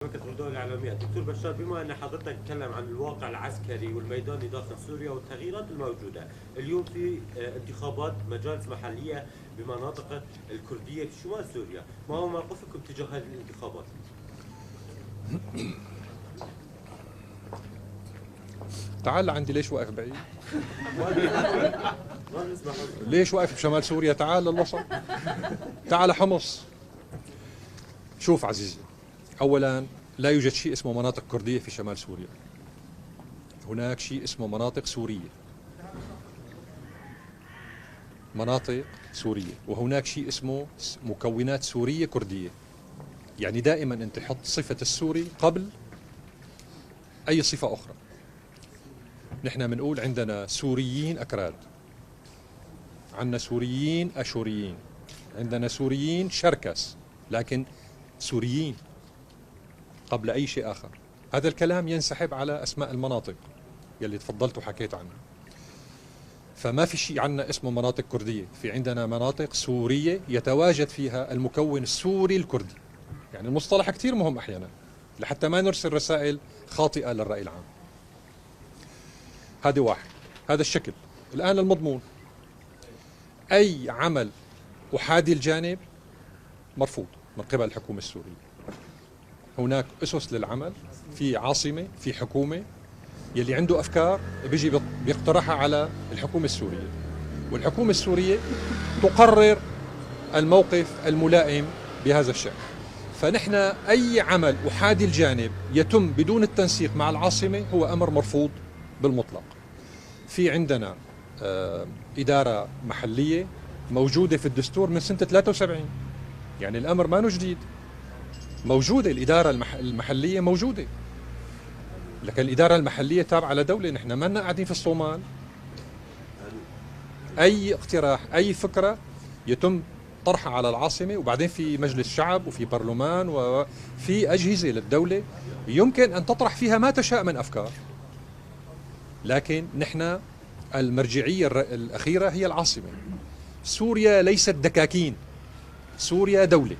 مركز الدول الإعلامية. دكتور بشار، بما أن حضرتك تتكلم عن الواقع العسكري والميداني داخل سوريا والتغييرات الموجودة، اليوم في انتخابات مجالس محلية بمناطق الكردية في شمال سوريا، ما هو موقفكم تجاه هذه الانتخابات؟ تعال لعندي. ليش واقف بعيد؟ ما بنسمع. ليش واقف بشمال سوريا؟ تعال للوسط. تعال حمص. شوف عزيزي، أولا لا يوجد شيء اسمه مناطق كردية في شمال سوريا. هناك شيء اسمه مناطق سورية. مناطق سورية، وهناك شيء اسمه مكونات سورية كردية. يعني دائما أنت حط صفة السوري قبل أي صفة أخرى. نحن بنقول عندنا سوريين أكراد، عندنا سوريين أشوريين، عندنا سوريين شركس، لكن سوريين قبل أي شيء آخر. هذا الكلام ينسحب على أسماء المناطق يلي تفضلت وحكيت عنها. فما في شيء عندنا اسمه مناطق كردية، في عندنا مناطق سورية يتواجد فيها المكون السوري الكردي. يعني المصطلح كثير مهم أحيانا لحتى ما نرسل رسائل خاطئة للرأي العام. هذا واحد، هذا الشكل. الآن المضمون، أي عمل أحادي الجانب مرفوض من قبل الحكومة السورية. هناك أسس للعمل، في عاصمة، في حكومة، يلي عنده أفكار بيجي بيقترحها على الحكومة السورية، والحكومة السورية تقرر الموقف الملائم بهذا الشأن. فنحن أي عمل أحادي الجانب يتم بدون التنسيق مع العاصمة هو أمر مرفوض بالمطلق. في عندنا إدارة محلية موجودة في الدستور من سنة 73، يعني الأمر ما جديد، موجودة الإدارة المحلية موجودة، لكن الإدارة المحلية تابعة لدولة. نحن ما لنا قاعدين في الصومال. أي اقتراح، أي فكرة يتم طرحها على العاصمة، وبعدين في مجلس شعب وفي برلمان وفي أجهزة للدولة يمكن أن تطرح فيها ما تشاء من أفكار، لكن نحن المرجعية الأخيرة هي العاصمة. سوريا ليست دكاكين، سوريا دولة.